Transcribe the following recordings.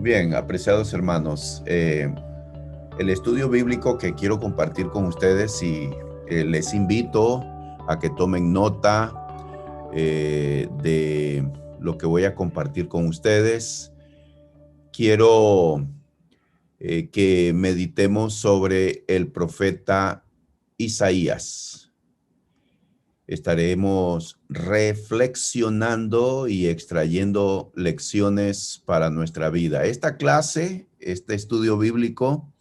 Bien, apreciados hermanos, el estudio bíblico que quiero compartir con ustedes y les invito a que tomen nota de lo que voy a compartir con ustedes. Quiero que meditemos sobre el profeta Isaías. Estaremos reflexionando y extrayendo lecciones para nuestra vida. Esta clase, este estudio bíblico,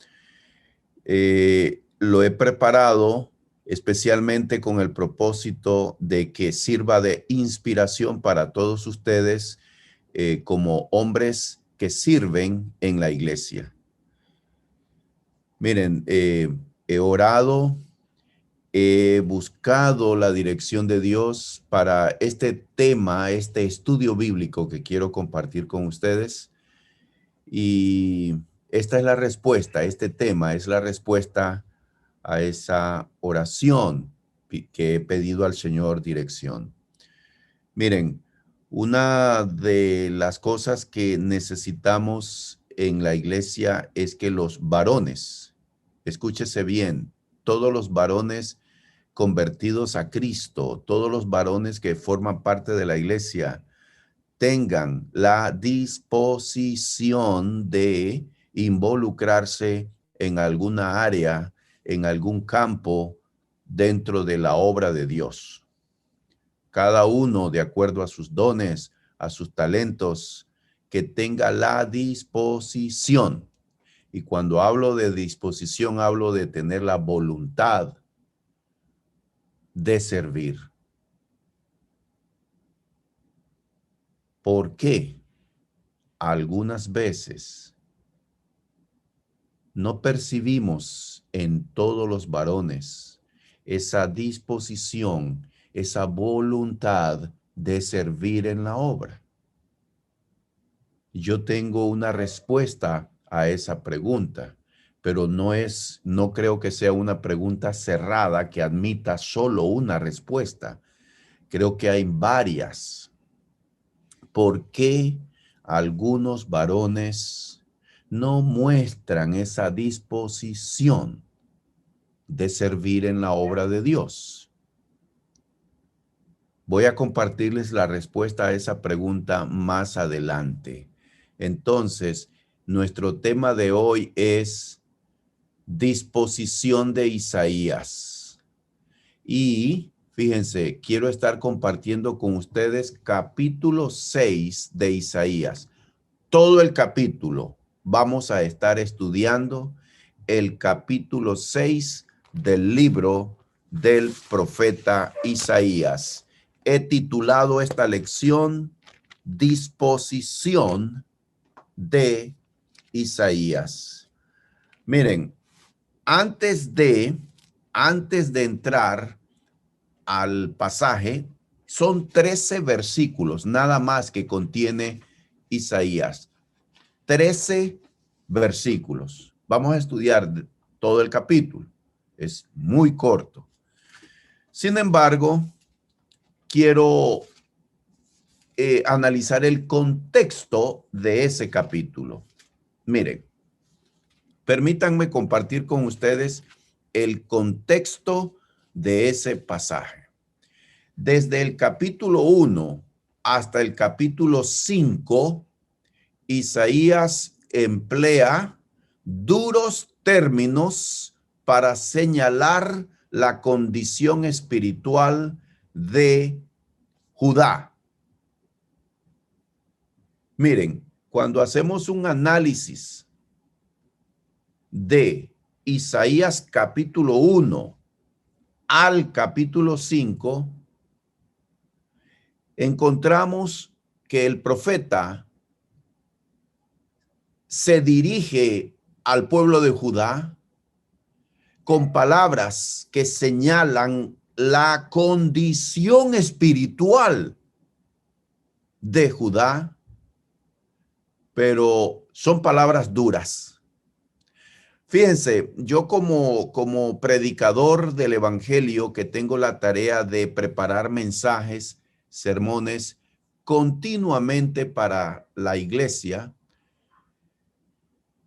lo he preparado especialmente con el propósito de que sirva de inspiración para todos ustedes como hombres que sirven en la iglesia. Miren, he orado. He buscado la dirección de Dios para este tema, este estudio bíblico que quiero compartir con ustedes. Y esta es la respuesta, este tema es la respuesta a esa oración que he pedido al Señor dirección. Miren, una de las cosas que necesitamos en la iglesia es que los varones, escúchese bien, todos los varones convertidos a Cristo, todos los varones que forman parte de la iglesia, tengan la disposición de involucrarse en alguna área, en algún campo dentro de la obra de Dios. Cada uno de acuerdo a sus dones, a sus talentos, que tenga la disposición. Y cuando hablo de disposición, hablo de tener la voluntad de servir. ¿Por qué? Algunas veces no percibimos en todos los varones esa disposición, esa voluntad de servir en la obra. Yo tengo una respuesta a esa pregunta, pero no creo que sea una pregunta cerrada que admita solo una respuesta. Creo que hay varias. ¿Por qué algunos varones no muestran esa disposición de servir en la obra de Dios? Voy a compartirles la respuesta a esa pregunta más adelante. Entonces, nuestro tema de hoy es disposición de Isaías. Y fíjense, quiero estar compartiendo con ustedes capítulo 6 de Isaías. Todo el capítulo vamos a estar estudiando el capítulo 6 del libro del profeta Isaías. He titulado esta lección Disposición de Isaías. Miren, antes de entrar al pasaje, son 13 versículos nada más que contiene Isaías. 13 versículos. Vamos a estudiar todo el capítulo. Es muy corto. Sin embargo, quiero analizar el contexto de ese capítulo. Miren, permítanme compartir con ustedes el contexto de ese pasaje. Desde el capítulo 1 hasta el capítulo 5, Isaías emplea duros términos para señalar la condición espiritual de Judá. Miren, cuando hacemos un análisis de Isaías capítulo 1 al capítulo 5, encontramos que el profeta se dirige al pueblo de Judá con palabras que señalan la condición espiritual de Judá, pero son palabras duras. Fíjense, yo como predicador del evangelio que tengo la tarea de preparar mensajes, sermones continuamente para la iglesia,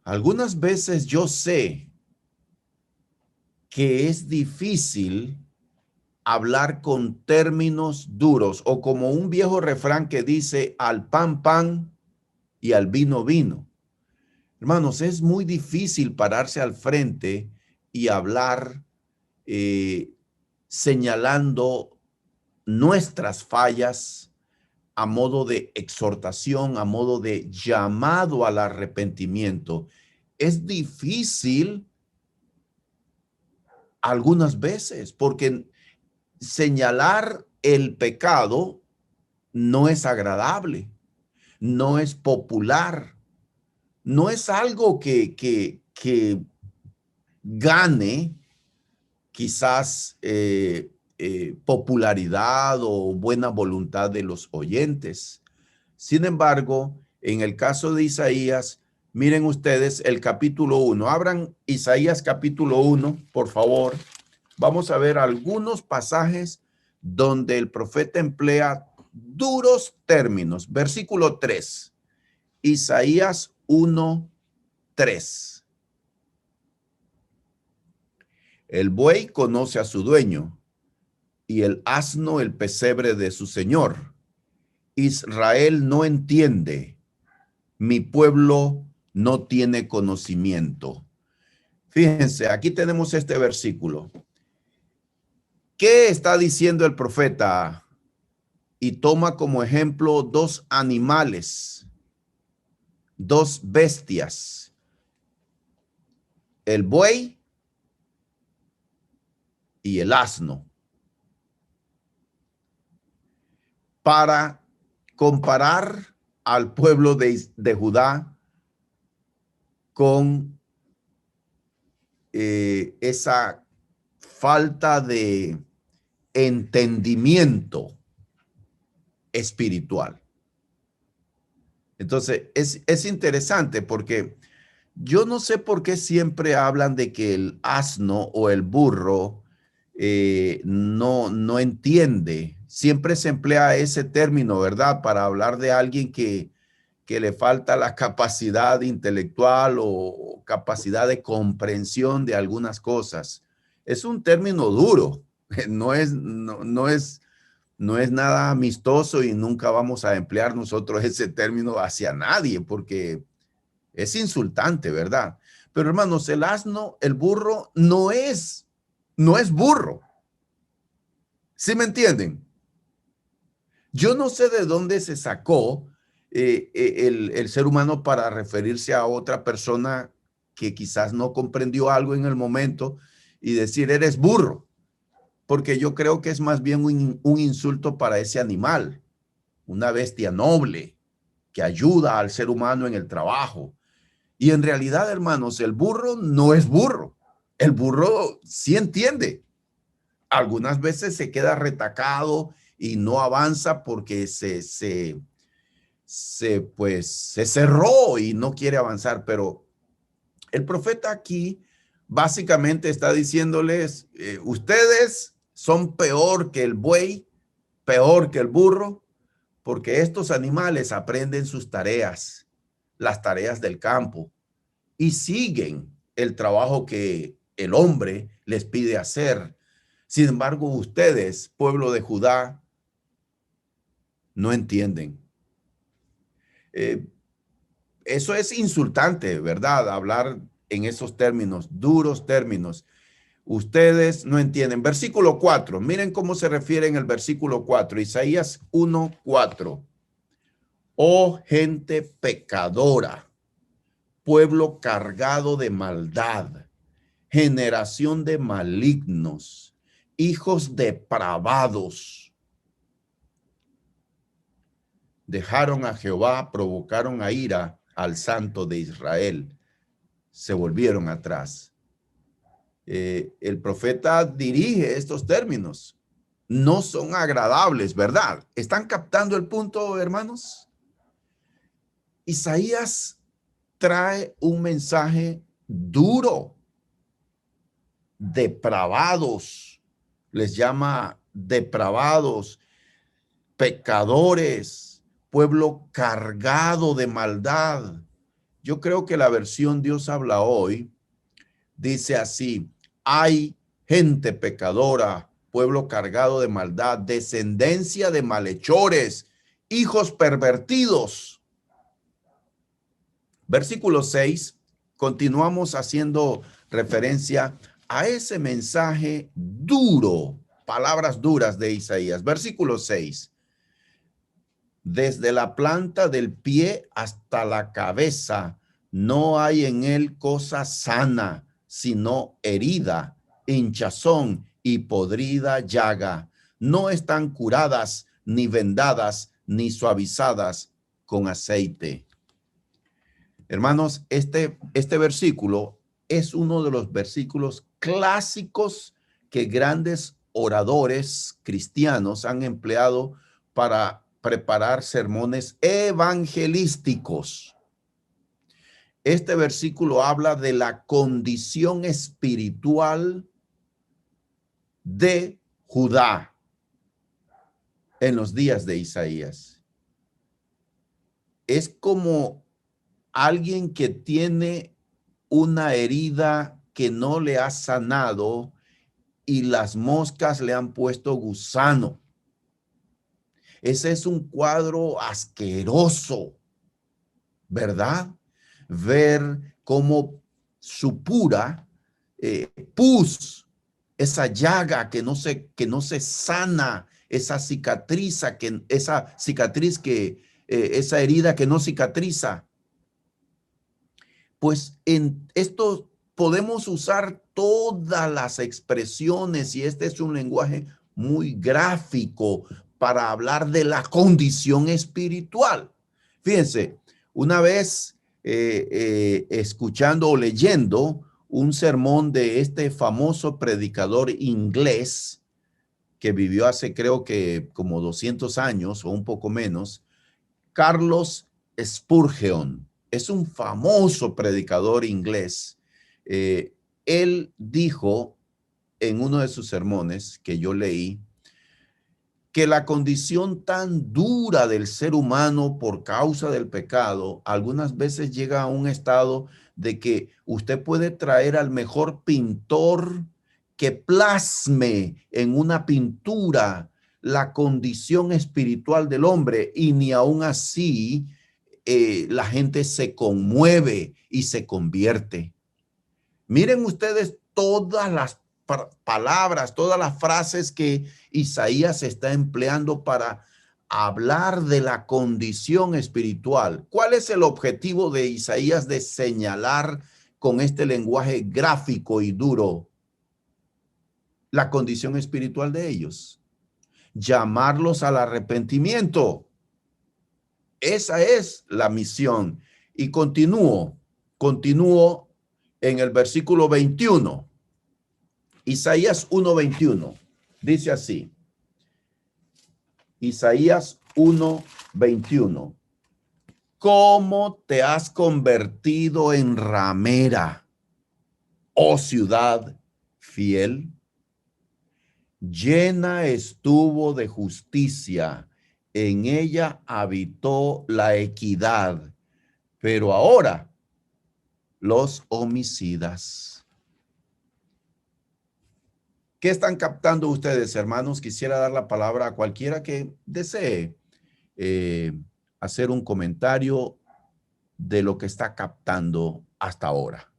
Algunas veces yo sé que es difícil hablar con términos duros o como un viejo refrán que dice al pan pan y al vino vino. Hermanos, es muy difícil pararse al frente y hablar eh, señalando nuestras fallas a modo de exhortación, a modo de llamado al arrepentimiento. Es difícil algunas veces porque señalar el pecado no es agradable, no es popular, no es algo que gane quizás popularidad o buena voluntad de los oyentes. Sin embargo, en el caso de Isaías, miren ustedes el capítulo 1. Abran Isaías capítulo 1, por favor. Vamos a ver algunos pasajes donde el profeta emplea duros términos. Versículo 3. Isaías 1, 3. El buey conoce a su dueño y el asno el pesebre de su señor. Israel no entiende, mi pueblo no tiene conocimiento. Fíjense, aquí tenemos este versículo. ¿Qué está diciendo el profeta? Y toma como ejemplo dos animales, dos bestias, el buey y el asno, para comparar al pueblo de Judá con esa falta de entendimiento espiritual. Entonces, es interesante porque yo no sé por qué siempre hablan de que el asno o el burro no entiende. Siempre se emplea ese término, ¿verdad? Para hablar de alguien que le falta la capacidad intelectual o capacidad de comprensión de algunas cosas. Es un término duro, no es nada amistoso y nunca vamos a emplear nosotros ese término hacia nadie porque es insultante, ¿verdad? Pero hermanos, el asno, el burro, no es burro. ¿Sí me entienden? Yo no sé de dónde se sacó el ser humano para referirse a otra persona que quizás no comprendió algo en el momento y decir, eres burro, porque yo creo que es más bien un insulto para ese animal, una bestia noble que ayuda al ser humano en el trabajo. Y en realidad, hermanos, el burro no es burro. El burro sí entiende. Algunas veces se queda retacado y no avanza porque pues, se cerró y no quiere avanzar. Pero el profeta aquí básicamente está diciéndoles, ustedes son peor que el buey, peor que el burro, porque estos animales aprenden sus tareas, las tareas del campo, y siguen el trabajo que el hombre les pide hacer. Sin embargo, ustedes, pueblo de Judá, no entienden. Eh, Eso es insultante, ¿verdad? Hablar en esos términos, duros términos. Ustedes no entienden. Versículo 4. Miren cómo se refiere en el versículo 4. Isaías 1:4. Oh gente pecadora, pueblo cargado de maldad, generación de malignos, hijos depravados. Dejaron a Jehová, provocaron a ira al Santo de Israel, se volvieron atrás. El profeta dirige estos términos. No son agradables, ¿verdad? ¿Están captando el punto, hermanos? Isaías trae un mensaje duro. Depravados, les llama depravados, pecadores, pueblo cargado de maldad. Yo creo que la versión Dios habla hoy dice así: hay gente pecadora, pueblo cargado de maldad, descendencia de malhechores, hijos pervertidos. Versículo 6, continuamos haciendo referencia a ese mensaje duro, palabras duras de Isaías. Versículo 6, desde la planta del pie hasta la cabeza, no hay en él cosa sana, sino herida, hinchazón y podrida llaga. No están curadas, ni vendadas, ni suavizadas con aceite. Hermanos, este versículo es uno de los versículos clásicos que grandes oradores cristianos han empleado para preparar sermones evangelísticos. Este versículo habla de la condición espiritual de Judá en los días de Isaías. Es como alguien que tiene una herida que no le ha sanado y las moscas le han puesto gusano. Ese es un cuadro asqueroso, ¿verdad? Ver cómo supura pus, esa llaga que no se sana, esa cicatriz esa herida que no cicatriza. Pues en esto podemos usar todas las expresiones y este es un lenguaje muy gráfico para hablar de la condición espiritual. Fíjense, una vez escuchando o leyendo un sermón de este famoso predicador inglés que vivió hace creo que como 200 años o un poco menos, Carlos Spurgeon. Es un famoso predicador inglés. Él dijo en uno de sus sermones que yo leí que la condición tan dura del ser humano por causa del pecado algunas veces llega a un estado de que usted puede traer al mejor pintor que plasme en una pintura la condición espiritual del hombre y ni aún así la gente se conmueve y se convierte. Miren ustedes todas las palabras, todas las frases que Isaías está empleando para hablar de la condición espiritual. ¿Cuál es el objetivo de Isaías de señalar con este lenguaje gráfico y duro la condición espiritual de ellos? Llamarlos al arrepentimiento. Esa es la misión. Y continúo en el versículo 21. Isaías 1:21. Dice así. Isaías 1:21. ¿Cómo te has convertido en ramera, oh ciudad fiel? Llena estuvo de justicia, en ella habitó la equidad, pero ahora los homicidas. ¿Qué están captando ustedes, hermanos? Quisiera dar la palabra a cualquiera que desee hacer un comentario de lo que está captando hasta ahora.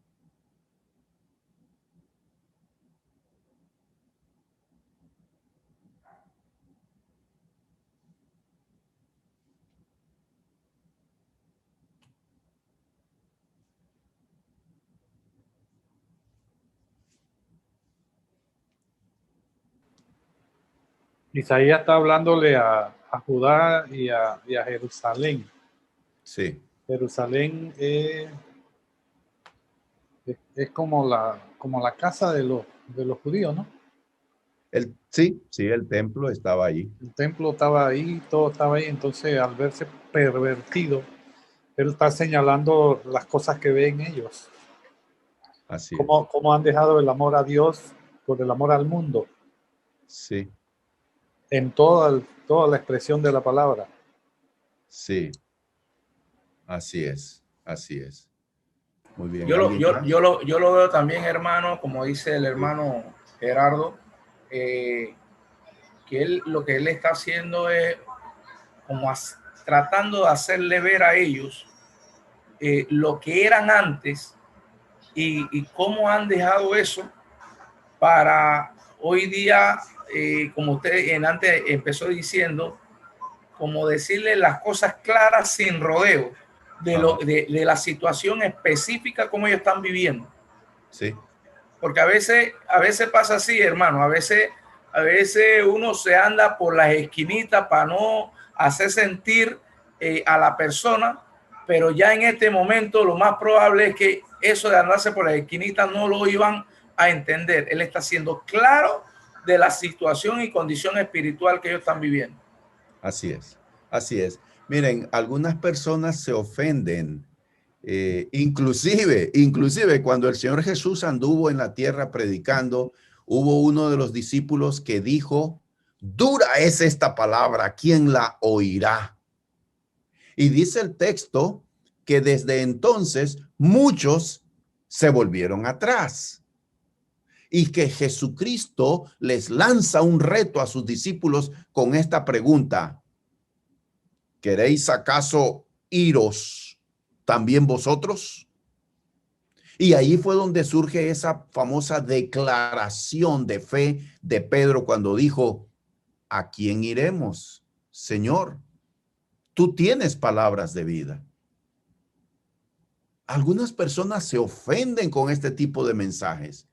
Isaías está hablándole a Judá y a Jerusalén. Sí. Jerusalén es como la casa de los judíos, ¿no? Sí, el templo estaba allí. El templo estaba ahí, todo estaba ahí, entonces al verse pervertido, él está señalando las cosas que ven ellos. Así es. Cómo han dejado el amor a Dios por el amor al mundo. Sí. En toda la expresión de la palabra. Sí. Así es. Así es. Muy bien. ¿Alguien más? Yo lo veo también, hermano, como dice el hermano Gerardo, que lo que él está haciendo es como tratando de hacerle ver a ellos lo que eran antes y cómo han dejado eso para hoy día, como usted antes empezó diciendo, como decirle las cosas claras sin rodeo de la situación específica como ellos están viviendo. Sí. Porque a veces pasa así, hermano, a veces uno se anda por las esquinitas para no hacer sentir a la persona, pero ya en este momento lo más probable es que eso de andarse por las esquinitas no lo iban a entender. Él está siendo claro de la situación y condición espiritual que ellos están viviendo. Así es, así es. Miren, algunas personas se ofenden, inclusive cuando el Señor Jesús anduvo en la tierra predicando, hubo uno de los discípulos que dijo, dura es esta palabra, ¿quién la oirá? Y dice el texto que desde entonces muchos se volvieron atrás y que Jesucristo les lanza un reto a sus discípulos con esta pregunta. ¿Queréis acaso iros también vosotros? Y ahí fue donde surge esa famosa declaración de fe de Pedro cuando dijo, ¿a quién iremos, Señor? Tú tienes palabras de vida. Algunas personas se ofenden con este tipo de mensajes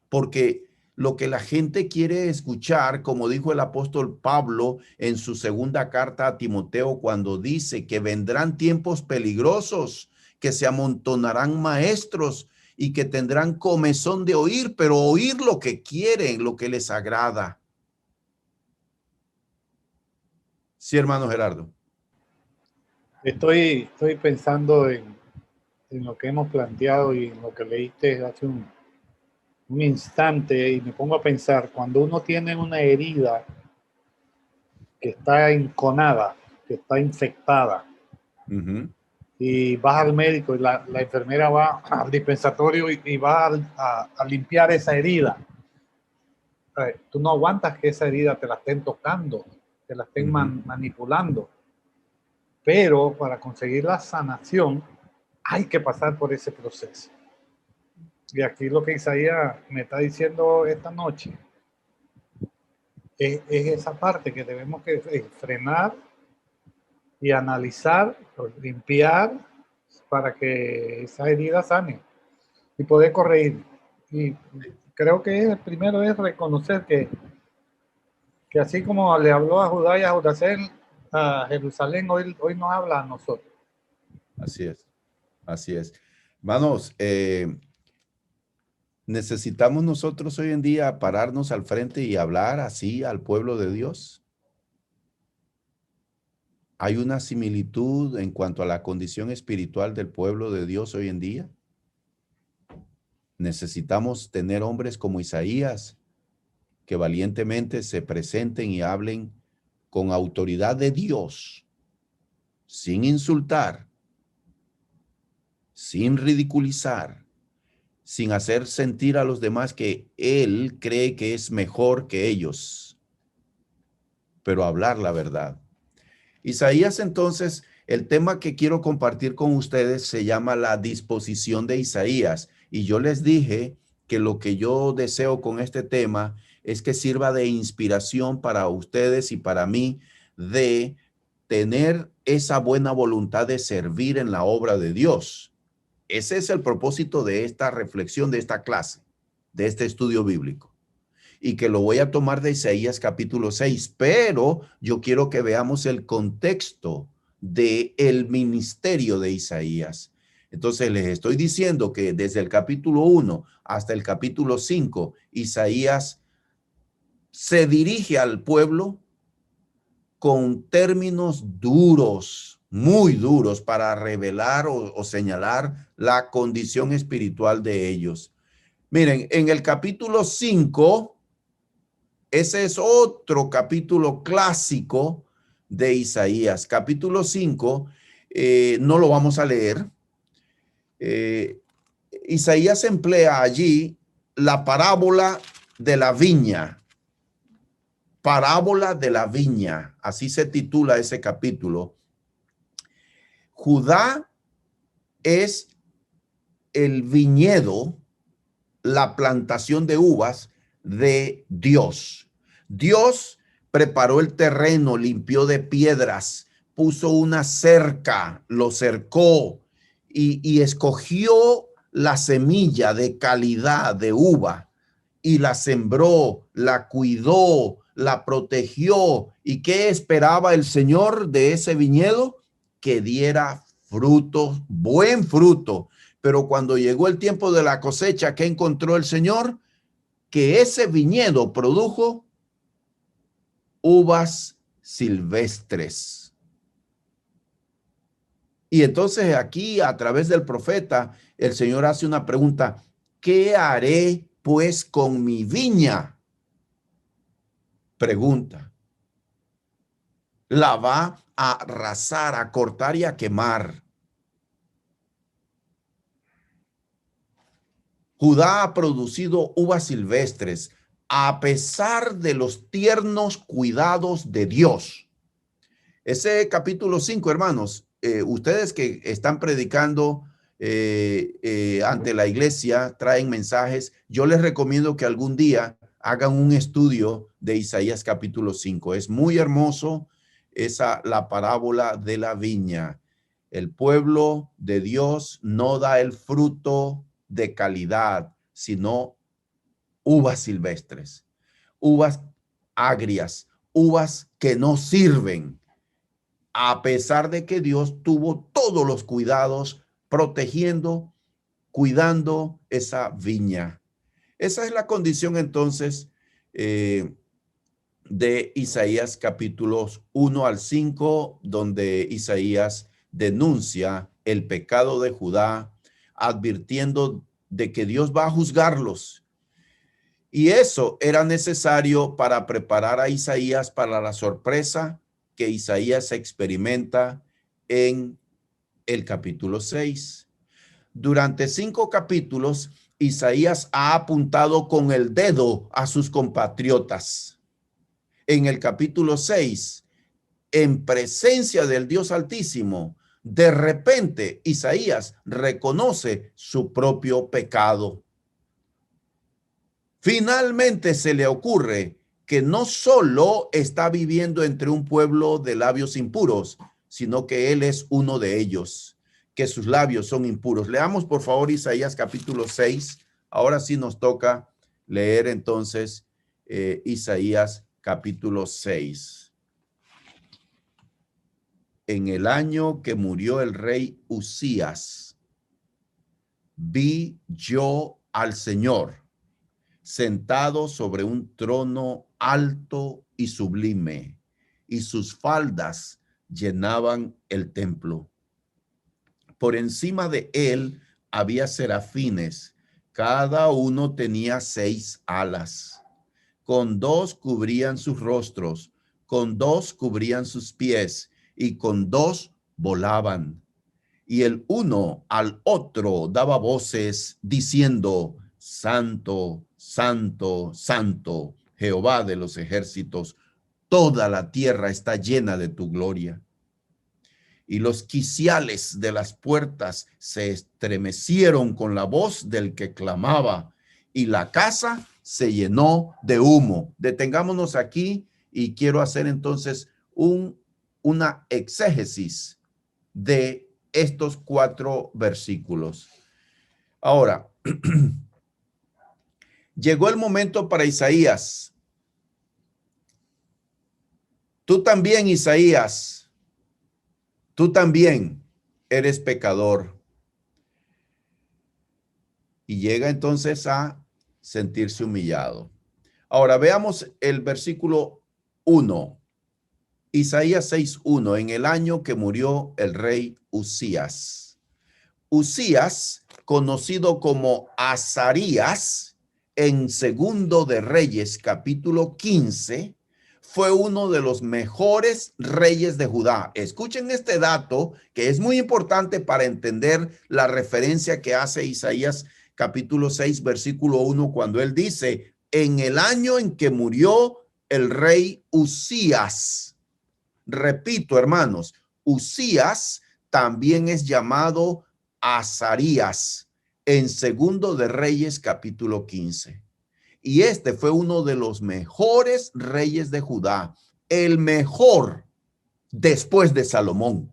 porque lo que la gente quiere escuchar, como dijo el apóstol Pablo en su segunda carta a Timoteo, cuando dice que vendrán tiempos peligrosos, que se amontonarán maestros y que tendrán comezón de oír, pero oír lo que quieren, lo que les agrada. Sí, hermano Gerardo. Estoy pensando en lo que hemos planteado y en lo que leíste hace un instante y me pongo a pensar, cuando uno tiene una herida que está enconada, que está infectada, y vas al médico y la enfermera va al dispensatorio y va a limpiar esa herida, tú no aguantas que esa herida te la estén tocando, te la estén manipulando, pero para conseguir la sanación hay que pasar por ese proceso. Y aquí lo que Isaías me está diciendo esta noche es esa parte que debemos que frenar y analizar, limpiar para que esa herida sane y poder corregir. Y creo que el primero es reconocer que así como le habló a Judá y a Jerusalén, hoy nos habla a nosotros. Así es, así es. Hermanos, ¿necesitamos nosotros hoy en día pararnos al frente y hablar así al pueblo de Dios? ¿Hay una similitud en cuanto a la condición espiritual del pueblo de Dios hoy en día? Necesitamos tener hombres como Isaías que valientemente se presenten y hablen con autoridad de Dios, sin insultar, sin ridiculizar, sin hacer sentir a los demás que él cree que es mejor que ellos, pero hablar la verdad. Isaías, entonces, el tema que quiero compartir con ustedes se llama la disposición de Isaías. Y yo les dije que lo que yo deseo con este tema es que sirva de inspiración para ustedes y para mí de tener esa buena voluntad de servir en la obra de Dios. Ese es el propósito de esta reflexión, de esta clase, de este estudio bíblico. Y que lo voy a tomar de Isaías capítulo 6, pero yo quiero que veamos el contexto del ministerio de Isaías. Entonces les estoy diciendo que desde el capítulo 1 hasta el capítulo 5, Isaías se dirige al pueblo con términos duros, muy duros, para revelar o señalar la condición espiritual de ellos. Miren, en el capítulo 5, ese es otro capítulo clásico de Isaías. Capítulo 5, no lo vamos a leer. Isaías emplea allí la parábola de la viña. Parábola de la viña, así se titula ese capítulo. Judá es el viñedo, la plantación de uvas de Dios. Dios preparó el terreno, limpió de piedras, puso una cerca, lo cercó y escogió la semilla de calidad de uva y la sembró, la cuidó, la protegió. ¿Y qué esperaba el Señor de ese viñedo? Que diera fruto, buen fruto. Pero cuando llegó el tiempo de la cosecha, ¿qué encontró el Señor? Que ese viñedo produjo uvas silvestres. Y entonces aquí, a través del profeta, el Señor hace una pregunta: ¿qué haré pues con mi viña? Pregunta. La va a arrasar, a cortar y a quemar. Judá ha producido uvas silvestres a pesar de los tiernos cuidados de Dios. Ese capítulo 5, hermanos, ustedes que están predicando ante la iglesia, traen mensajes. Yo les recomiendo que algún día hagan un estudio de Isaías capítulo 5. Es muy hermoso la parábola de la viña. El pueblo de Dios no da el fruto de calidad, sino uvas silvestres, uvas agrias, uvas que no sirven, a pesar de que Dios tuvo todos los cuidados protegiendo, cuidando esa viña. Esa es la condición entonces de Isaías capítulos 1 al 5, donde Isaías denuncia el pecado de Judá, advirtiendo de que Dios va a juzgarlos. Y eso era necesario para preparar a Isaías para la sorpresa que Isaías experimenta en el capítulo 6. Durante 5 capítulos, Isaías ha apuntado con el dedo a sus compatriotas. En el capítulo 6, en presencia del Dios Altísimo, de repente Isaías reconoce su propio pecado. Finalmente se le ocurre que no solo está viviendo entre un pueblo de labios impuros, sino que él es uno de ellos, que sus labios son impuros. Leamos por favor Isaías capítulo 6. Ahora sí nos toca leer entonces Isaías capítulo 6. En el año que murió el rey Uzías, vi yo al Señor sentado sobre un trono alto y sublime, y sus faldas llenaban el templo. Por encima de él había serafines, cada uno tenía 6 alas. Con 2 cubrían sus rostros, con 2 cubrían sus pies, y con 2 volaban. Y el uno al otro daba voces diciendo: Santo, santo, santo, Jehová de los ejércitos, toda la tierra está llena de tu gloria. Y los quiciales de las puertas se estremecieron con la voz del que clamaba, y la casa se llenó de humo. Detengámonos aquí y quiero hacer entonces una exégesis de estos 4 versículos. Ahora, llegó el momento para Isaías. Tú también, Isaías, tú también eres pecador. Y llega entonces a sentirse humillado. Ahora veamos el versículo 1. Isaías 6:1, en el año que murió el rey Uzías. Uzías, conocido como Azarías, en Segundo de Reyes, capítulo 15, fue uno de los mejores reyes de Judá. Escuchen este dato que es muy importante para entender la referencia que hace Isaías capítulo 6, versículo 1, cuando él dice, en el año en que murió el rey Uzías. Repito, hermanos, Uzías también es llamado Azarías en Segundo de Reyes, capítulo 15. Y este fue uno de los mejores reyes de Judá, el mejor después de Salomón.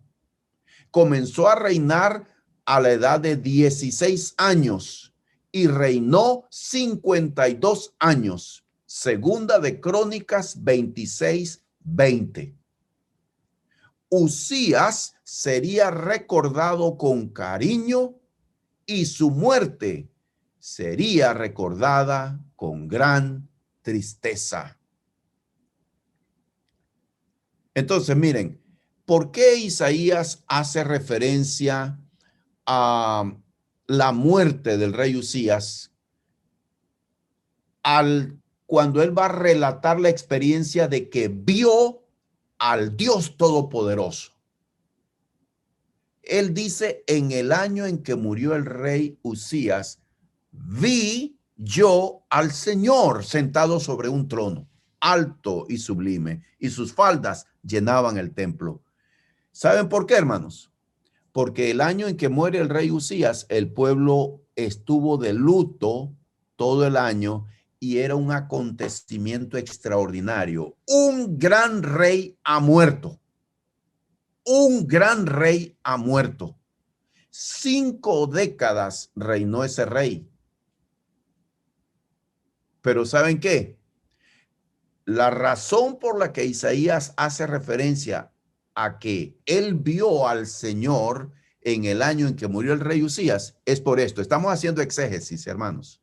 Comenzó a reinar a la edad de 16 años y reinó 52 años. Segunda de Crónicas 26:20. Uzías sería recordado con cariño y su muerte sería recordada con gran tristeza. Entonces, miren, ¿por qué Isaías hace referencia a la muerte del rey Uzías cuando él va a relatar la experiencia de que vio al Dios Todopoderoso? Él dice, en el año en que murió el rey Uzías, vi yo al Señor sentado sobre un trono, alto y sublime, y sus faldas llenaban el templo. ¿Saben por qué, hermanos? Porque el año en que muere el rey Uzías, el pueblo estuvo de luto todo el año y era un acontecimiento extraordinario. Un gran rey ha muerto. Un gran rey ha muerto. 5 décadas reinó ese rey. Pero ¿saben qué? La razón por la que Isaías hace referencia a que él vio al Señor en el año en que murió el rey Uzías es por esto. Estamos haciendo exégesis, hermanos.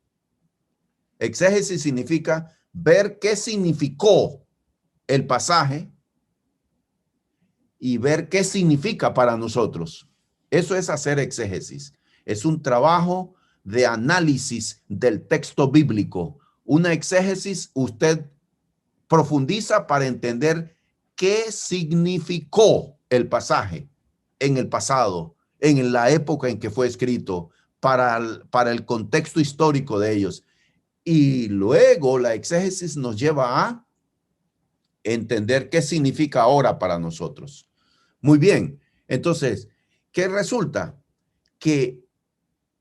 Exégesis significa ver qué significó el pasaje y ver qué significa para nosotros. Eso es hacer exégesis. Es un trabajo de análisis del texto bíblico. Una exégesis, usted profundiza para entender qué significó el pasaje en el pasado, en la época en que fue escrito, para el contexto histórico de ellos. Y luego la exégesis nos lleva a entender qué significa ahora para nosotros. Muy bien, entonces, ¿qué resulta? Que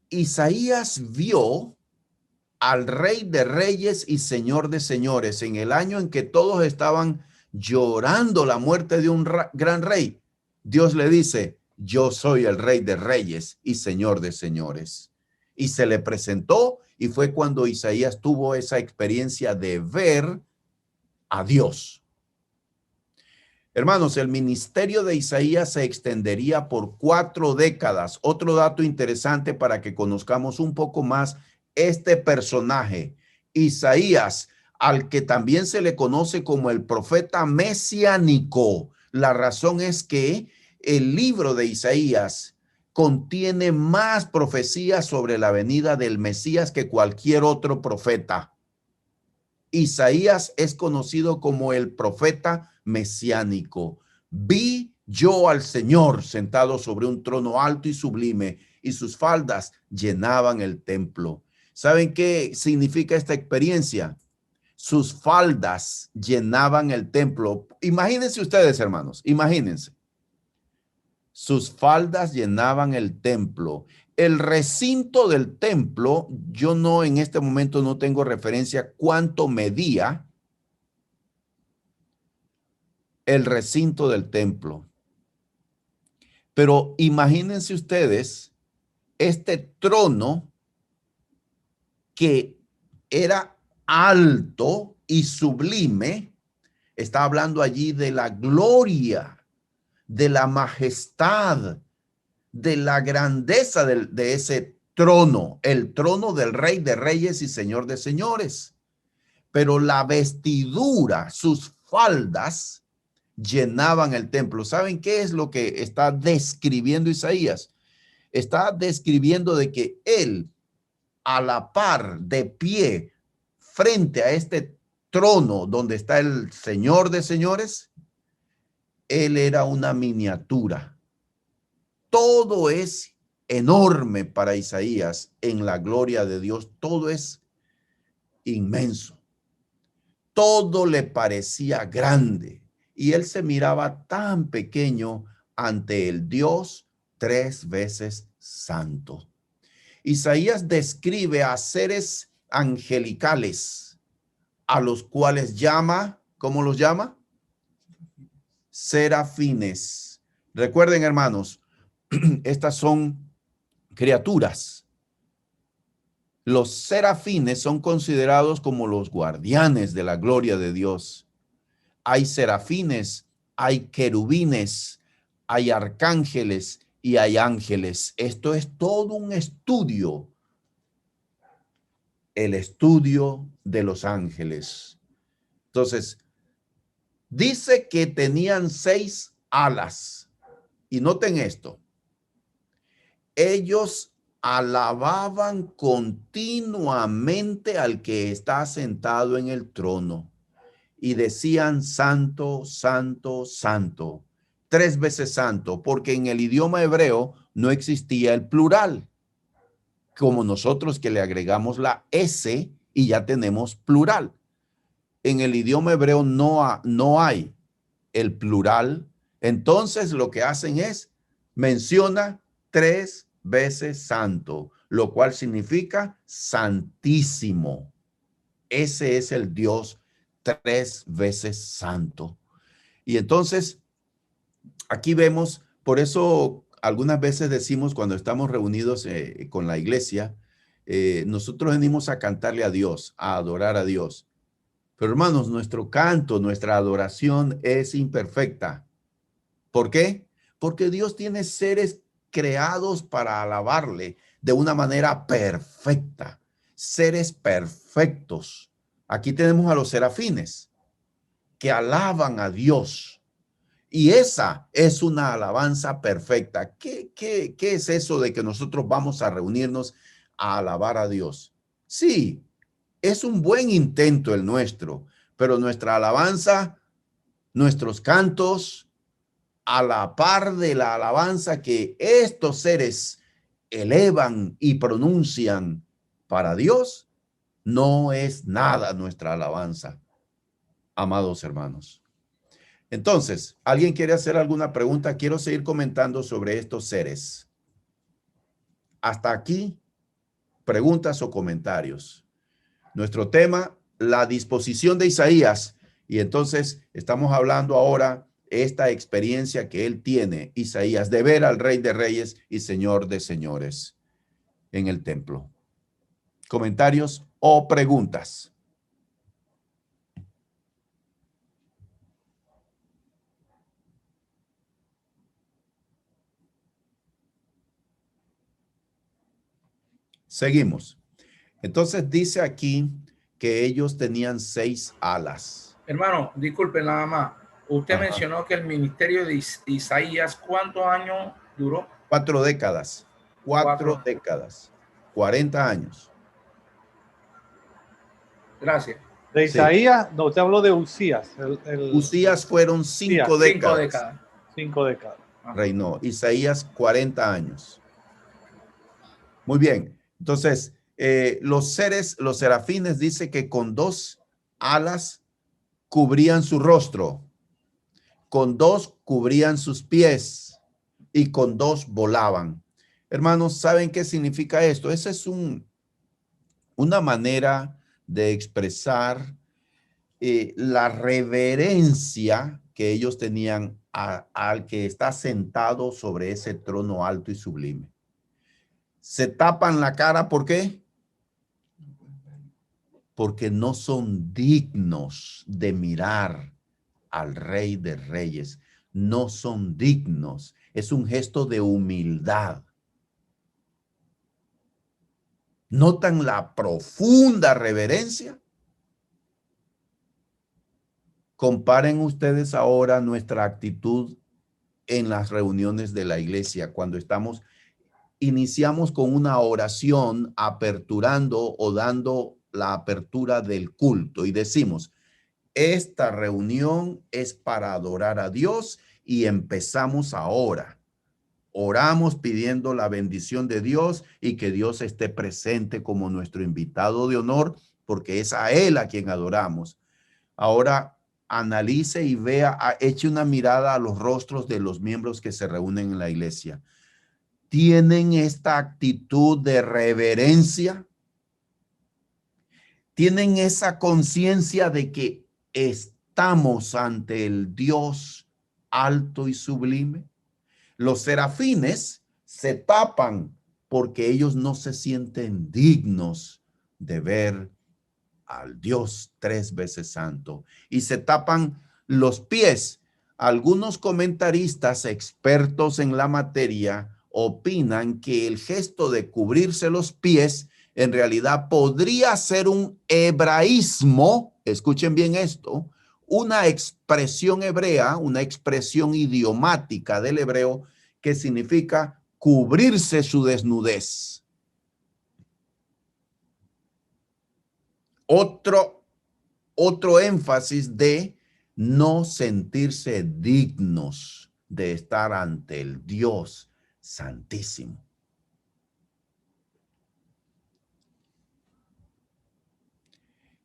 Isaías vio al Rey de Reyes y Señor de Señores en el año en que todos estaban llorando la muerte de un gran rey. Dios le dice, yo soy el Rey de Reyes y Señor de Señores. Y se le presentó y fue cuando Isaías tuvo esa experiencia de ver a Dios. Hermanos, el ministerio de Isaías se extendería por 4 décadas. Otro dato interesante para que conozcamos un poco más este personaje, Isaías, al que también se le conoce como el profeta mesiánico. La razón es que el libro de Isaías contiene más profecías sobre la venida del Mesías que cualquier otro profeta. Isaías es conocido como el profeta mesiánico. Vi yo al Señor sentado sobre un trono alto y sublime, y sus faldas llenaban el templo. ¿Saben qué significa esta experiencia? Sus faldas llenaban el templo. Imagínense ustedes, hermanos, imagínense. Sus faldas llenaban el templo. El recinto del templo, yo no en este momento no tengo referencia cuánto medía el recinto del templo. Pero imagínense ustedes este trono que era alto y sublime. Está hablando allí de la gloria, de la majestad, de la grandeza de ese trono, el trono del Rey de Reyes y Señor de Señores. Pero la vestidura, sus faldas, llenaban el templo. ¿Saben qué es lo que está describiendo Isaías? Está describiendo de que él, a la par, de pie, frente a este trono donde está el Señor de Señores, él era una miniatura. Todo es enorme para Isaías en la gloria de Dios. Todo es inmenso. Todo le parecía grande y él se miraba tan pequeño ante el Dios 3 veces santo. Isaías describe a seres angelicales, a los cuales llama, ¿cómo los llama? Serafines. Recuerden, hermanos, estas son criaturas. Los serafines son considerados como los guardianes de la gloria de Dios. Hay serafines, hay querubines, hay arcángeles y hay ángeles. Esto es todo un estudio. El estudio de los ángeles. Entonces, dice que tenían 6 alas. Y noten esto. Ellos alababan continuamente al que está sentado en el trono y decían santo, santo, santo, 3 veces santo, porque en el idioma hebreo no existía el plural, como nosotros que le agregamos la S y ya tenemos plural. En el idioma hebreo no hay el plural. Entonces lo que hacen es menciona 3 veces santo, lo cual significa santísimo. Ese es el Dios 3 veces santo. Y entonces aquí vemos, por eso algunas veces decimos cuando estamos reunidos con la iglesia, nosotros venimos a cantarle a Dios, a adorar a Dios. Pero hermanos, nuestro canto, nuestra adoración es imperfecta. ¿Por qué? Porque Dios tiene seres creados para alabarle de una manera perfecta, seres perfectos. Aquí tenemos a los serafines que alaban a Dios y esa es una alabanza perfecta. ¿Qué es eso de que nosotros vamos a reunirnos a alabar a Dios? Sí, es un buen intento el nuestro, pero nuestra alabanza, nuestros cantos, a la par de la alabanza que estos seres elevan y pronuncian para Dios, no es nada nuestra alabanza, amados hermanos. Entonces, ¿alguien quiere hacer alguna pregunta? Quiero seguir comentando sobre estos seres. Hasta aquí, preguntas o comentarios. Nuestro tema, la disposición de Isaías. Y entonces estamos hablando ahora esta experiencia que él tiene, Isaías, de ver al Rey de Reyes y Señor de Señores en el templo. ¿Comentarios o preguntas? Seguimos. Entonces dice aquí que ellos tenían 6 alas. Hermano, disculpen nada más. Usted mencionó que el ministerio de Isaías, ¿cuántos años duró? 4 décadas. 4 décadas. 40 años. Gracias. De Isaías, sí. No, usted habló de Usías. Usías fueron 5 décadas. 5 décadas. 5 décadas. Reinó. Isaías 40 años. Muy bien. Entonces, los serafines dice que con 2 alas cubrían su rostro, con 2 cubrían sus pies y con 2 volaban. Hermanos, ¿saben qué significa esto? Esa es una manera de expresar la reverencia que ellos tenían al que está sentado sobre ese trono alto y sublime. Se tapan la cara, ¿por qué? Porque no son dignos de mirar al Rey de Reyes. No son dignos. Es un gesto de humildad. ¿Notan la profunda reverencia? Comparen ustedes ahora nuestra actitud en las reuniones de la iglesia cuando iniciamos con una oración aperturando o dando la apertura del culto y decimos, esta reunión es para adorar a Dios y empezamos ahora. oramos pidiendo la bendición de Dios y que Dios esté presente como nuestro invitado de honor, porque es a Él a quien adoramos. Ahora analice y vea, eche una mirada a los rostros de los miembros que se reúnen en la iglesia. ¿Tienen esta actitud de reverencia? ¿Tienen esa conciencia de que estamos ante el Dios alto y sublime? Los serafines se tapan porque ellos no se sienten dignos de ver al Dios 3 veces santo y se tapan los pies. Algunos comentaristas expertos en la materia opinan que el gesto de cubrirse los pies en realidad podría ser un hebraísmo, escuchen bien esto, una expresión hebrea, una expresión idiomática del hebreo que significa cubrirse su desnudez. Otro énfasis de no sentirse dignos de estar ante el Dios Santísimo.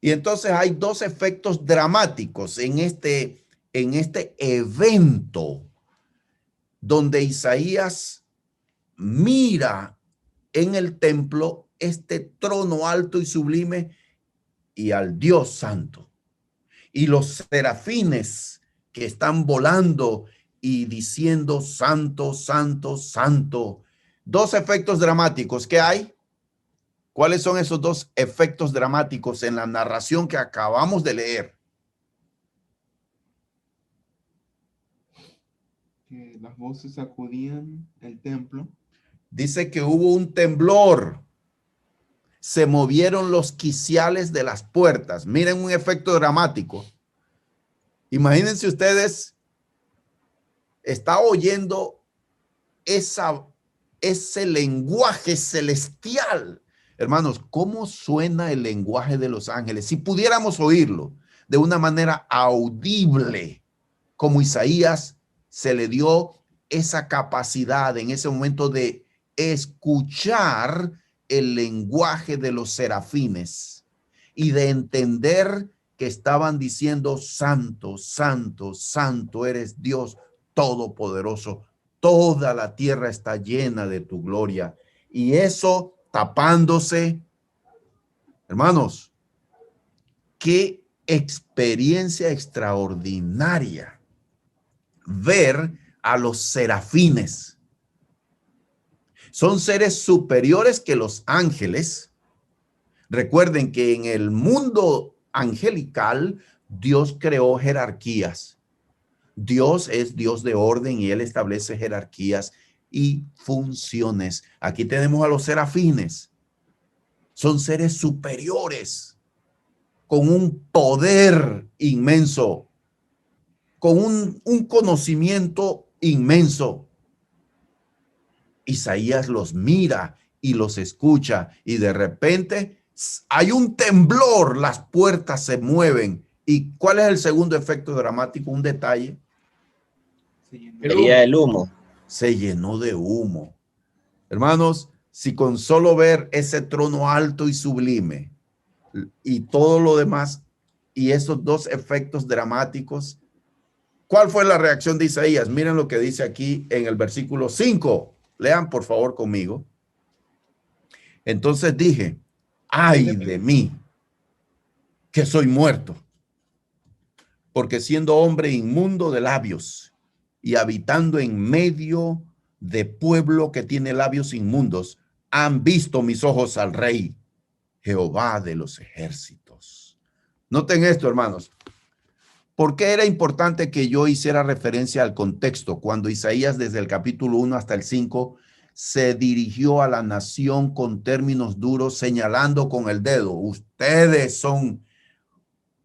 Y entonces hay dos efectos dramáticos en este evento donde Isaías mira en el templo este trono alto y sublime y al Dios santo. Y los serafines que están volando y diciendo santo, santo, santo. Dos efectos dramáticos que hay. ¿Cuáles son esos dos efectos dramáticos en la narración que acabamos de leer? Que las voces sacudían el templo. Dice que hubo un temblor. Se movieron los quiciales de las puertas. Miren un efecto dramático. Imagínense ustedes, está oyendo ese lenguaje celestial. Hermanos, ¿cómo suena el lenguaje de los ángeles? Si pudiéramos oírlo de una manera audible, como Isaías se le dio esa capacidad en ese momento de escuchar el lenguaje de los serafines y de entender que estaban diciendo santo, santo, santo eres Dios todopoderoso. Toda la tierra está llena de tu gloria. Y eso tapándose. Hermanos, qué experiencia extraordinaria ver a los serafines. Son seres superiores que los ángeles. Recuerden que en el mundo angelical Dios creó jerarquías. Dios es Dios de orden y Él establece jerarquías y funciones. Aquí tenemos a los serafines. Son seres superiores con un poder inmenso, con un conocimiento inmenso. Isaías los mira y los escucha y de repente hay un temblor, las puertas se mueven. ¿Y cuál es el segundo efecto dramático? Un detalle. El humo. Se llenó de humo. Hermanos, si con solo ver ese trono alto y sublime y todo lo demás y esos dos efectos dramáticos, ¿cuál fue la reacción de Isaías? Miren lo que dice aquí en el versículo 5. Lean por favor conmigo. Entonces dije, ay de mí, que soy muerto, porque siendo hombre inmundo de labios y habitando en medio de pueblo que tiene labios inmundos, han visto mis ojos al Rey, Jehová de los ejércitos. Noten esto, hermanos. ¿Por qué era importante que yo hiciera referencia al contexto cuando Isaías desde el capítulo 1 hasta el 5 se dirigió a la nación con términos duros, señalando con el dedo? Ustedes son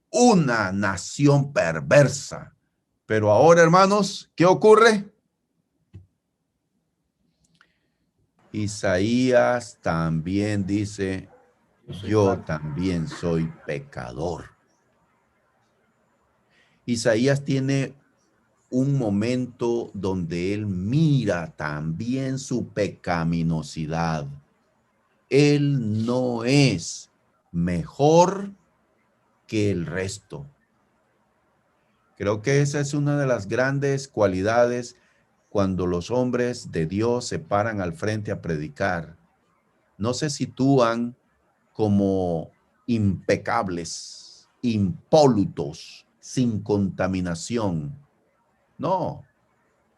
una nación perversa. Pero ahora, hermanos, ¿qué ocurre? Isaías también dice, yo también soy pecador. Isaías tiene un momento donde él mira también su pecaminosidad. Él no es mejor que el resto. Creo que esa es una de las grandes cualidades cuando los hombres de Dios se paran al frente a predicar. No se sitúan como impecables, impolutos, sin contaminación. No,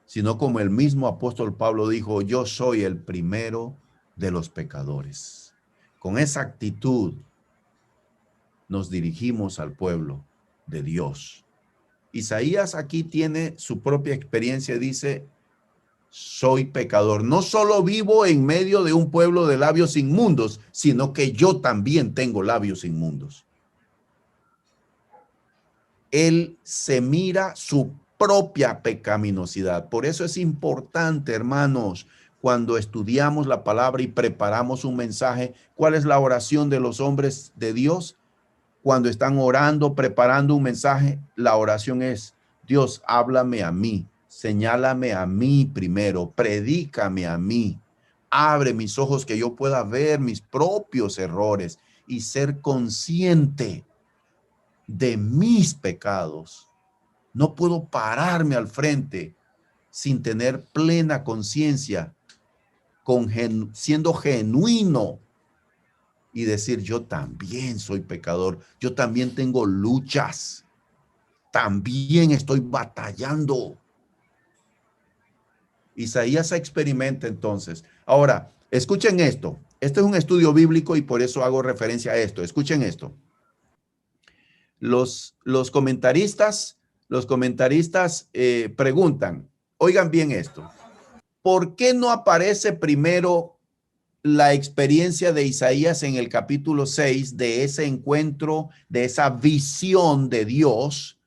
sino como el mismo apóstol Pablo dijo, yo soy el primero de los pecadores. Con esa actitud nos dirigimos al pueblo de Dios. Isaías aquí tiene su propia experiencia, dice, soy pecador. No solo vivo en medio de un pueblo de labios inmundos, sino que yo también tengo labios inmundos. Él se mira su propia pecaminosidad. Por eso es importante, hermanos, cuando estudiamos la palabra y preparamos un mensaje, ¿cuál es la oración de los hombres de Dios? Cuando están orando, preparando un mensaje, la oración es, Dios, háblame a mí, señálame a mí primero, predícame a mí, abre mis ojos que yo pueda ver mis propios errores y ser consciente de mis pecados. No puedo pararme al frente sin tener plena conciencia, siendo genuino y decir, yo también soy pecador, yo también tengo luchas, también estoy batallando. Isaías experimenta entonces. Ahora, escuchen esto. Este es un estudio bíblico y por eso hago referencia a esto. Escuchen esto. Los comentaristas preguntan, oigan bien esto, ¿por qué no aparece primero la experiencia de Isaías en el capítulo 6 de ese encuentro, de esa visión de Dios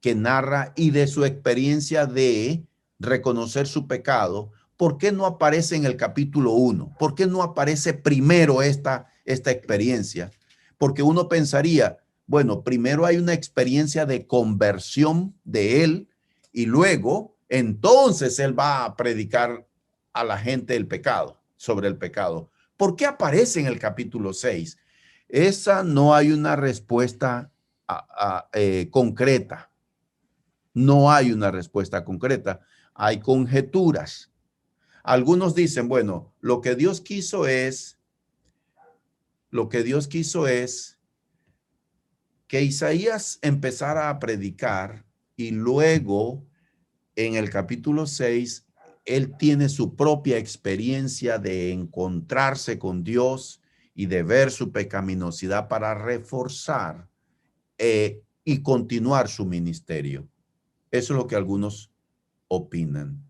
que narra y de su experiencia de reconocer su pecado? ¿Por qué no aparece en el capítulo 1? ¿Por qué no aparece primero esta experiencia? Porque uno pensaría, bueno, primero hay una experiencia de conversión de él y luego entonces él va a predicar a la gente el pecado, sobre el pecado. ¿Por qué aparece en el capítulo 6? Esa no hay una respuesta concreta. No hay una respuesta concreta. Hay conjeturas. Algunos dicen, bueno, lo que Dios quiso es que Isaías empezara a predicar y luego en el capítulo 6 él tiene su propia experiencia de encontrarse con Dios y de ver su pecaminosidad para reforzar y continuar su ministerio. Eso es lo que algunos opinan.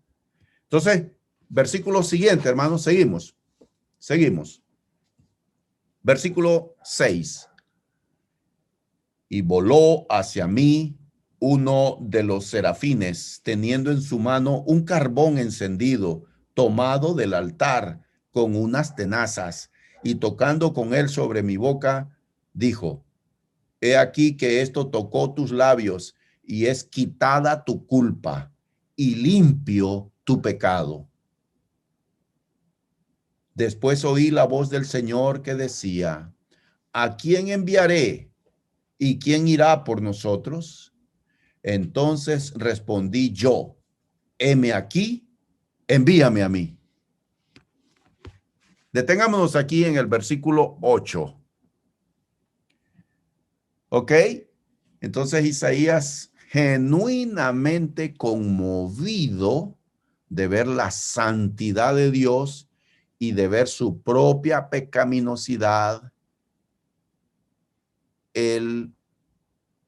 Entonces, versículo siguiente, hermanos, seguimos. Versículo 6. Y voló hacia mí uno de los serafines, teniendo en su mano un carbón encendido, tomado del altar con unas tenazas, y tocando con él sobre mi boca, dijo, he aquí que esto tocó tus labios, y es quitada tu culpa, y limpio tu pecado. Después oí la voz del Señor que decía, ¿a quién enviaré? ¿Y quién irá por nosotros? Entonces respondí yo, heme aquí, envíame a mí. Detengámonos aquí en el versículo 8. ¿Ok? Entonces Isaías, genuinamente conmovido de ver la santidad de Dios y de ver su propia pecaminosidad, él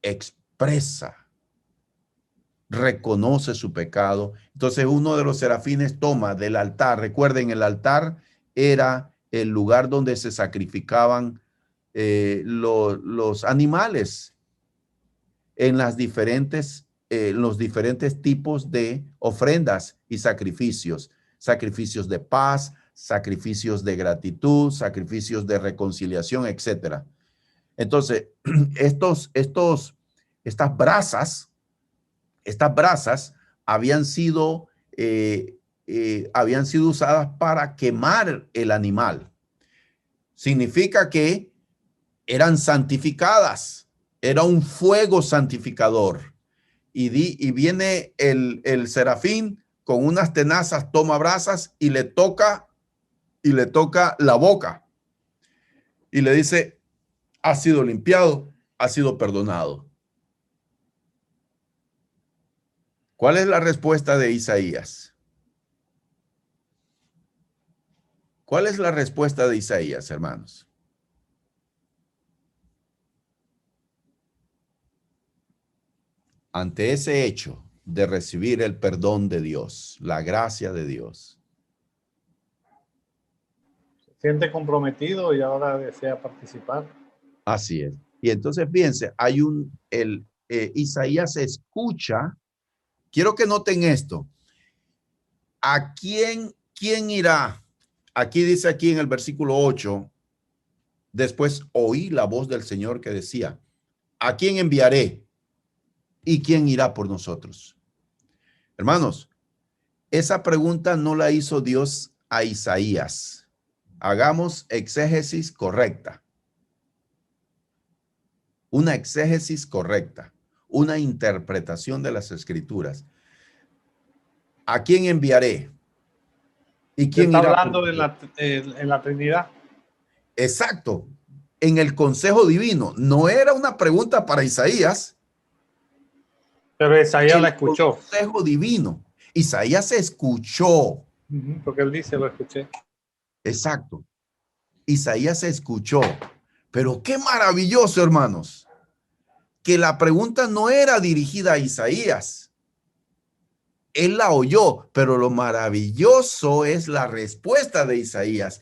expresa, reconoce su pecado. Entonces uno de los serafines toma del altar. Recuerden, el altar era el lugar donde se sacrificaban los animales en los diferentes tipos de ofrendas y sacrificios. Sacrificios de paz, sacrificios de gratitud, sacrificios de reconciliación, etcétera. Entonces, estas brasas Estas brasas habían sido usadas para quemar el animal. Significa que eran santificadas, era un fuego santificador. Y viene el serafín con unas tenazas, toma brasas y le toca la boca. Y le dice, has sido limpiado, has sido perdonado. ¿Cuál es la respuesta de Isaías? ¿Cuál es la respuesta de Isaías, hermanos? Ante ese hecho de recibir el perdón de Dios, la gracia de Dios. Se siente comprometido y ahora desea participar. Así es. Y entonces fíjense, Isaías escucha. Quiero que noten esto. ¿A quién irá? Aquí dice aquí en el versículo 8, después oí la voz del Señor que decía, ¿a quién enviaré? ¿Y quién irá por nosotros? Hermanos, esa pregunta no la hizo Dios a Isaías. Hagamos exégesis correcta. Una exégesis correcta, una interpretación de las Escrituras. ¿A quién enviaré? ¿Y quién está irá? Hablando en la Trinidad. Exacto. En el consejo divino. No era una pregunta para Isaías. Pero Isaías la escuchó. El consejo divino. Isaías escuchó. Porque él dice, lo escuché. Exacto. Isaías escuchó. Pero qué maravilloso, hermanos, que la pregunta no era dirigida a Isaías. Él la oyó, pero lo maravilloso es la respuesta de Isaías,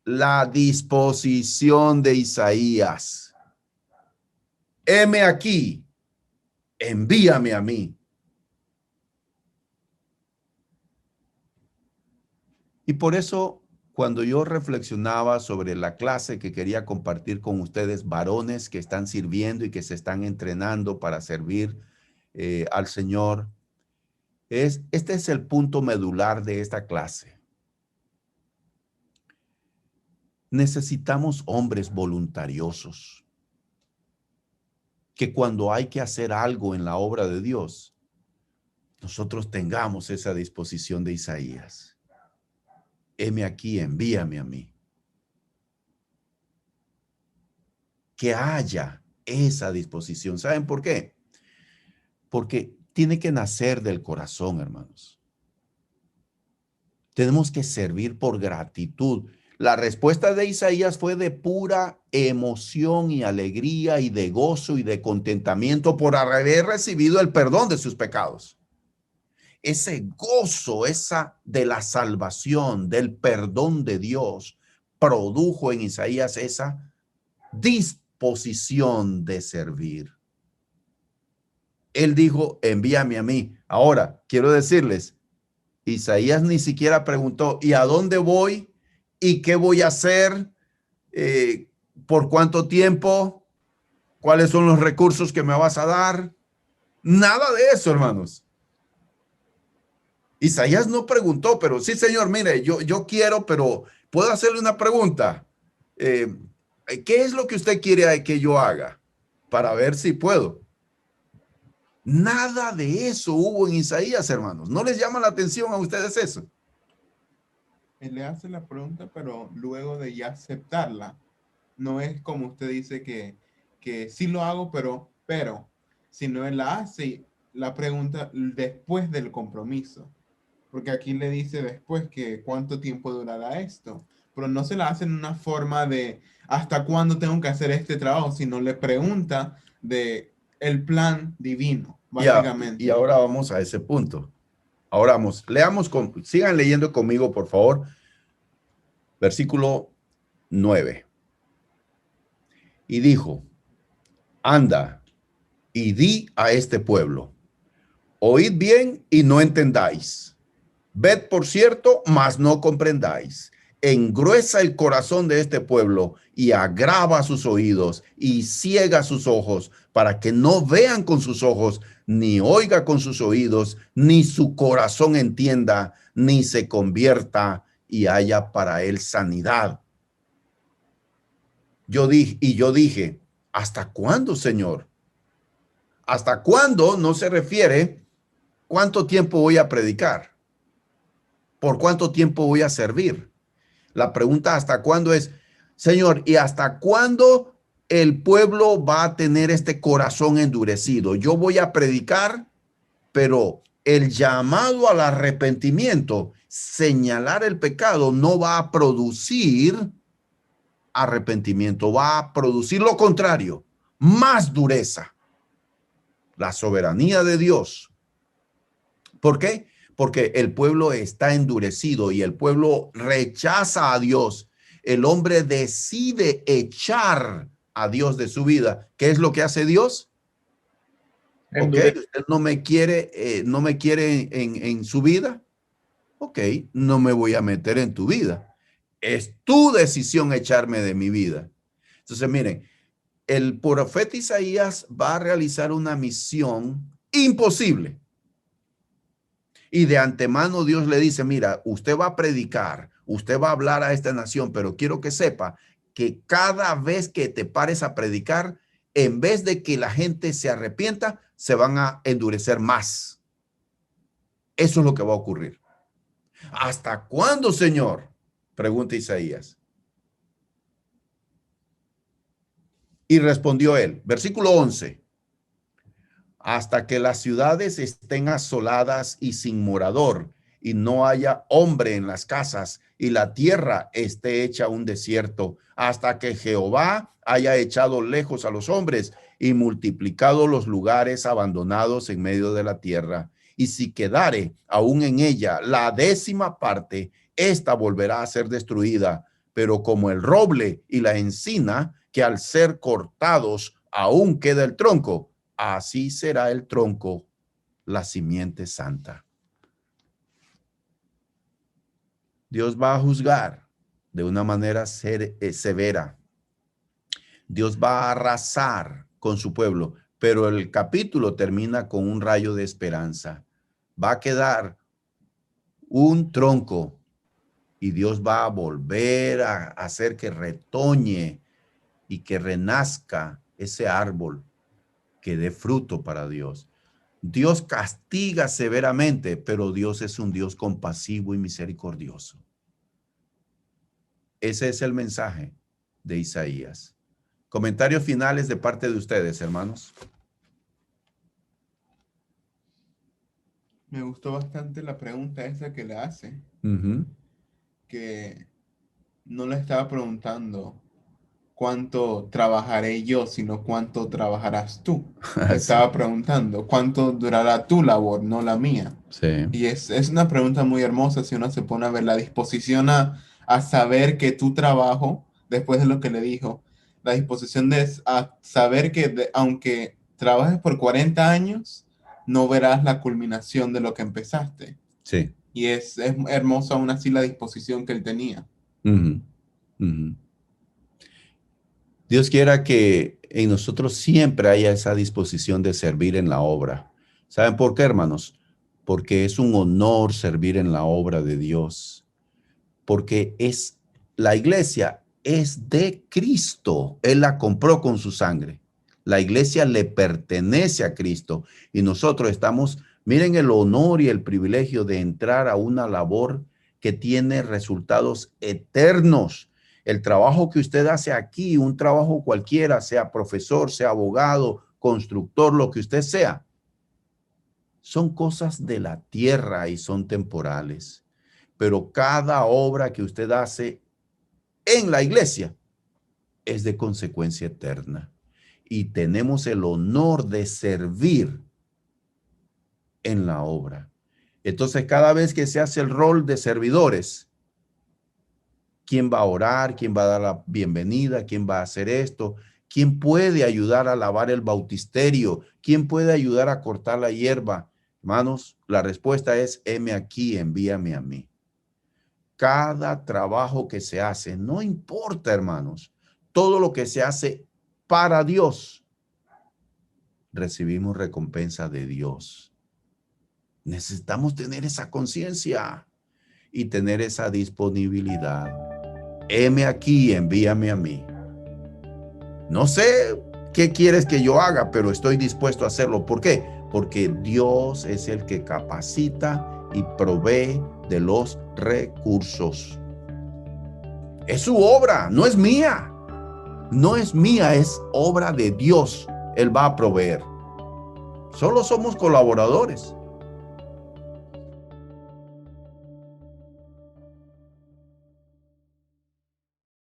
la disposición de Isaías. Heme aquí, envíame a mí. Y por eso, cuando yo reflexionaba sobre la clase que quería compartir con ustedes, varones que están sirviendo y que se están entrenando para servir al Señor, este es el punto medular de esta clase. Necesitamos hombres voluntariosos, que cuando hay que hacer algo en la obra de Dios, nosotros tengamos esa disposición de Isaías. Heme aquí, envíame a mí. Que haya esa disposición. ¿Saben por qué? Porque tiene que nacer del corazón, hermanos. Tenemos que servir por gratitud. La respuesta de Isaías fue de pura emoción y alegría y de gozo y de contentamiento por haber recibido el perdón de sus pecados. Ese gozo, esa de la salvación, del perdón de Dios, produjo en Isaías esa disposición de servir. Él dijo, envíame a mí. Ahora, quiero decirles, Isaías ni siquiera preguntó, ¿y a dónde voy? ¿Y qué voy a hacer? ¿Por cuánto tiempo? ¿Cuáles son los recursos que me vas a dar? Nada de eso, hermanos. Isaías no preguntó, pero sí, Señor, mire, yo quiero, pero ¿puedo hacerle una pregunta? ¿Qué es lo que usted quiere que yo haga? Para ver si puedo. Nada de eso hubo en Isaías, hermanos. ¿No les llama la atención a ustedes eso? Él le hace la pregunta, pero luego de ya aceptarla, no es como usted dice que sí lo hago, pero, sino él la hace la pregunta después del compromiso. Porque aquí le dice después que cuánto tiempo durará esto, pero no se la hace en una forma de hasta cuándo tengo que hacer este trabajo, sino le pregunta de el plan divino, básicamente. Y ahora vamos a ese punto. Ahora vamos, sigan leyendo conmigo, por favor. Versículo 9. Y dijo, anda y di a este pueblo, oíd bien y no entendáis. Ved por cierto, mas no comprendáis. engruesa el corazón de este pueblo y agrava sus oídos y ciega sus ojos para que no vean con sus ojos, ni oiga con sus oídos, ni su corazón entienda, ni se convierta y haya para él sanidad. Yo dije, ¿hasta cuándo, Señor? ¿Hasta cuándo? No se refiere cuánto tiempo voy a predicar, por cuánto tiempo voy a servir. La pregunta ¿hasta cuándo? Es, Señor, ¿y hasta cuándo el pueblo va a tener este corazón endurecido? Yo voy a predicar, pero el llamado al arrepentimiento, señalar el pecado, no va a producir arrepentimiento, va a producir lo contrario, más dureza. La soberanía de Dios. ¿Por qué? Porque el pueblo está endurecido y el pueblo rechaza a Dios. El hombre decide echar a Dios de su vida. ¿Qué es lo que hace Dios? Ok, usted no me quiere en su vida. Ok, no me voy a meter en tu vida. Es tu decisión echarme de mi vida. Entonces, miren, el profeta Isaías va a realizar una misión imposible. Y de antemano Dios le dice, mira, usted va a predicar, usted va a hablar a esta nación, pero quiero que sepa que cada vez que te pares a predicar, en vez de que la gente se arrepienta, se van a endurecer más. Eso es lo que va a ocurrir. ¿Hasta cuándo, Señor? Pregunta Isaías. Y respondió él, versículo 11. Hasta que las ciudades estén asoladas y sin morador, y no haya hombre en las casas, y la tierra esté hecha un desierto, hasta que Jehová haya echado lejos a los hombres y multiplicado los lugares abandonados en medio de la tierra. Y si quedare aún en ella la 10ª parte, ésta volverá a ser destruida, pero como el roble y la encina, que al ser cortados aún queda el tronco, así será el tronco, la simiente santa. Dios va a juzgar de una manera severa. Dios va a arrasar con su pueblo, pero el capítulo termina con un rayo de esperanza. Va a quedar un tronco y Dios va a volver a hacer que retoñe y que renazca ese árbol que dé fruto para Dios. Dios castiga severamente, pero Dios es un Dios compasivo y misericordioso. Ese es el mensaje de Isaías. Comentarios finales de parte de ustedes, hermanos. Me gustó bastante la pregunta esa que le hace. Que no le estaba preguntando cuánto trabajaré yo, sino cuánto trabajarás tú. Le estaba preguntando cuánto durará tu labor, no la mía. Sí. Y es una pregunta muy hermosa si uno se pone a ver la disposición a saber que tu trabajo, después de lo que le dijo, la disposición a saber que aunque trabajes por 40 años, no verás la culminación de lo que empezaste. Sí. Y es hermoso aún así la disposición que él tenía. Dios quiera que en nosotros siempre haya esa disposición de servir en la obra. ¿Saben por qué, hermanos? Porque es un honor servir en la obra de Dios. Porque la iglesia es de Cristo. Él la compró con su sangre. La iglesia le pertenece a Cristo. Y nosotros estamos, miren el honor y el privilegio de entrar a una labor que tiene resultados eternos. El trabajo que usted hace aquí, un trabajo cualquiera, sea profesor, sea abogado, constructor, lo que usted sea, son cosas de la tierra y son temporales. Pero cada obra que usted hace en la iglesia es de consecuencia eterna. Y tenemos el honor de servir en la obra. Entonces, cada vez que se hace el rol de servidores, ¿quién va a orar? ¿Quién va a dar la bienvenida? ¿Quién va a hacer esto? ¿Quién puede ayudar a lavar el bautisterio? ¿Quién puede ayudar a cortar la hierba? Hermanos, la respuesta es, heme aquí, envíame a mí. cada trabajo que se hace, no importa, hermanos, todo lo que se hace para Dios, recibimos recompensa de Dios. Necesitamos tener esa conciencia y tener esa disponibilidad. Heme aquí, envíame a mí. No sé qué quieres que yo haga, pero estoy dispuesto a hacerlo. ¿Por qué? Porque Dios es el que capacita y provee de los recursos. Es su obra, no es mía. No es mía, es obra de Dios. Él va a proveer. Solo somos colaboradores.